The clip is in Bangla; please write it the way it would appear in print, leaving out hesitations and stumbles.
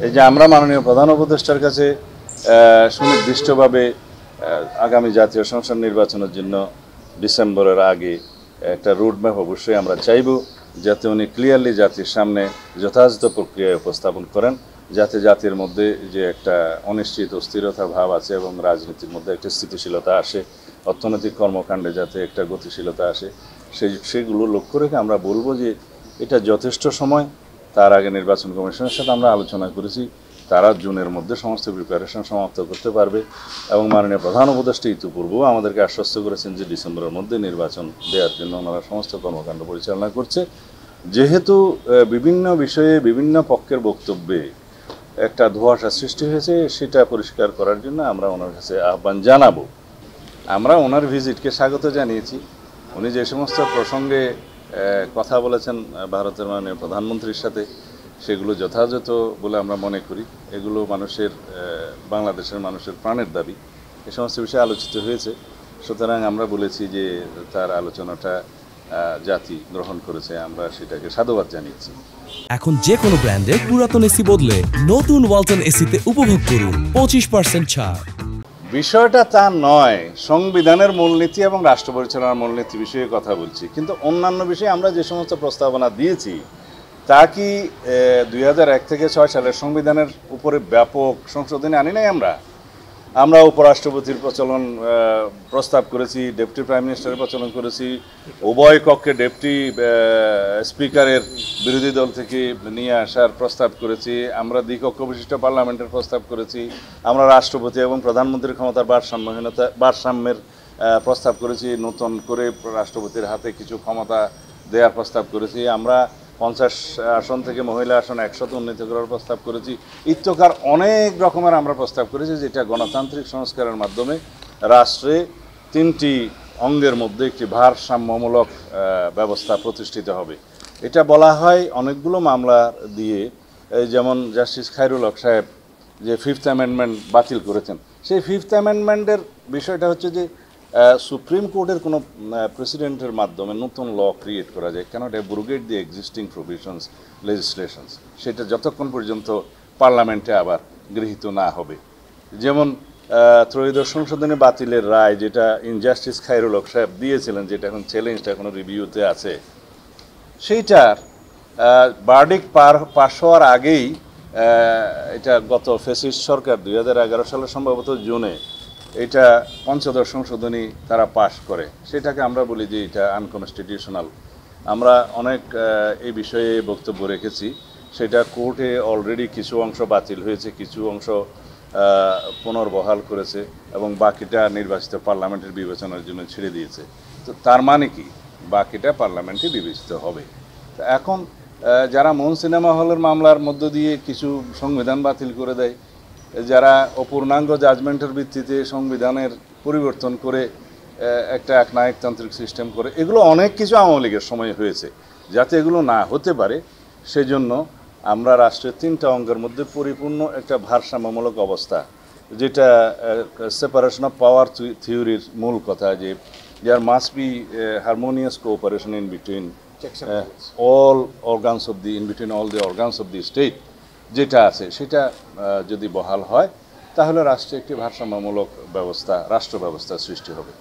এই যে আমরা মাননীয় প্রধান উপদেষ্টার কাছে সুনির্দিষ্টভাবে আগামী জাতীয় সংসদ নির্বাচনের জন্য ডিসেম্বরের আগে একটা রোডম্যাপ অবশ্যই আমরা চাইব, যাতে উনি ক্লিয়ারলি জাতির সামনে যথাযথ প্রক্রিয়ায় উপস্থাপন করেন, যাতে জাতির মধ্যে যে একটা অনিশ্চিত অস্থিরতা ভাব আছে এবং রাজনীতির মধ্যে একটা স্থিতিশীলতা আসে, অর্থনৈতিক কর্মকাণ্ডে যাতে একটা গতিশীলতা আসে, সেগুলো লক্ষ্য রেখে আমরা বলবো যে এটা যথেষ্ট সময়। তার আগে নির্বাচন কমিশনের সাথে আমরা আলোচনা করেছি, তারা জুনের মধ্যে সমস্ত প্রিপারেশন সমাপ্ত করতে পারবে এবং মাননীয় প্রধান উপদেষ্টা ইতিপূর্বেও আমাদেরকে আশ্বস্ত করেছেন যে ডিসেম্বরের মধ্যে নির্বাচন দেওয়ার জন্য ওনারা সমস্ত কর্মকাণ্ড পরিচালনা করছে। যেহেতু বিভিন্ন বিষয়ে বিভিন্ন পক্ষের বক্তব্যে একটা ধোঁয়াশা সৃষ্টি হয়েছে, সেটা পরিষ্কার করার জন্য আমরা ওনার কাছে আহ্বান জানাবো। আমরা ওনার ভিজিটকে স্বাগত জানিয়েছি। উনি যে সমস্ত প্রসঙ্গে কথা বলেছেন ভারতের মাননীয় প্রধানমন্ত্রীর সাথে, সেগুলো যথাযথ বলে আমরা মনে করি। এগুলো বাংলাদেশের মানুষের প্রাণের দাবি, এ সমস্ত বিষয়ে আলোচিত হয়েছে। সুতরাং আমরা বলেছি যে তার আলোচনাটা জাতি গ্রহণ করেছে, আমরা সেটাকে সাধুবাদ জানিয়েছি। এখন যে কোনো ব্র্যান্ডের পুরাতন এসি বদলে নতুন ওয়ালটন এসিতে উপভোগ করুন 25% ছাড়। বিষয়টা তা নয়, সংবিধানের মূলনীতি এবং রাষ্ট্র পরিচালনার মূলনীতি বিষয়ে কথা বলছি, কিন্তু অন্যান্য বিষয়ে আমরা যে সমস্ত প্রস্তাবনা দিয়েছি তা কি 2001 থেকে 6 সালের সংবিধানের উপরে ব্যাপক সংশোধনী আনি নাই? আমরা উপরাষ্ট্রপতির প্রস্তাব করেছি, ডেপুটি প্রাইম মিনিস্টারের প্রচলন করেছি, উভয় কক্ষে ডেপুটি স্পিকারের বিরোধী দল থেকে নিয়ে আসার প্রস্তাব করেছি, আমরা দ্বিকক্ষ বিশিষ্ট পার্লামেন্টের প্রস্তাব করেছি, আমরা রাষ্ট্রপতি এবং প্রধানমন্ত্রীর ক্ষমতার ভারসাম্যের প্রস্তাব করেছি, নতুন করে রাষ্ট্রপতির হাতে কিছু ক্ষমতা দেওয়ার প্রস্তাব করেছি, আমরা 50 আসন থেকে মহিলা আসন 100 উন্নীত করার প্রস্তাব করেছি। ইত্যকার অনেক রকমের আমরা প্রস্তাব করেছি, যেটা গণতান্ত্রিক সংস্কারের মাধ্যমে রাষ্ট্রে 3টি অঙ্গের মধ্যে একটি ভারসাম্যমূলক ব্যবস্থা প্রতিষ্ঠিত হবে। এটা বলা হয় অনেকগুলো মামলা দিয়ে, যেমন জাস্টিস খায়রুল হক সাহেব যে 5th অ্যামেন্ডমেন্ট বাতিল করেছেন, সেই 5th অ্যামেন্ডমেন্টের বিষয়টা হচ্ছে যে সুপ্রিম কোর্টের কোনো প্রেসিডেন্টের মাধ্যমে নতুন ল ক্রিয়েট করা যায়, cannot abrogate the existing provisions লেজিসলেশনস, সেটা যতক্ষণ পর্যন্ত পার্লামেন্টে আবার গৃহীত না হবে। যেমন ত্রয়োদশ সংশোধনী বাতিলের রায়, যেটা জাস্টিস খায়রুল হক সাহেব দিয়েছিলেন, যেটা এখন চ্যালেঞ্জটা এখনো রিভিউতে আছে, সেইটার ভার্ডিক্ট পাশ হওয়ার আগেই এটা গত ফ্যাসিস্ট সরকার 2011 সালের সম্ভবত জুনে এটা পঞ্চদশ সংশোধনী তারা পাশ করে, সেটাকে আমরা বলি যে এটা আনকনস্টিটিউশনাল। আমরা অনেক এই বিষয়ে বক্তব্য রেখেছি, সেটা কোর্টে অলরেডি কিছু অংশ বাতিল হয়েছে, কিছু অংশ পুনর্বহাল করেছে এবং বাকিটা নির্বাচিত পার্লামেন্টের বিবেচনার জন্য ছেড়ে দিয়েছে। তো তার মানে কি, বাকিটা পার্লামেন্টে বিবেচিত হবে। তো এখন যারা মন সিনেমা হলের মামলার মধ্য দিয়ে কিছু সংবিধান বাতিল করে দেয়, যারা অপূর্ণাঙ্গ জাজমেন্টের ভিত্তিতে সংবিধানের পরিবর্তন করে একটা একনায়কতান্ত্রিক সিস্টেম করে, এগুলো অনেক কিছু আওয়ামী লীগের সময় হয়েছে। যাতে এগুলো না হতে পারে সেজন্য আমরা রাষ্ট্রের 3টা অঙ্গের মধ্যে পরিপূর্ণ একটা ভারসাম্যমূলক অবস্থা, যেটা সেপারেশন অফ পাওয়ার থিওরির মূল কথা, যে there must be harmonious cooperation in between all organs of the state, যেটা আছে সেটা যদি বহাল হয়, তাহলে রাষ্ট্রে একটি ভারসাম্যমূলক রাষ্ট্র ব্যবস্থা সৃষ্টি হবে।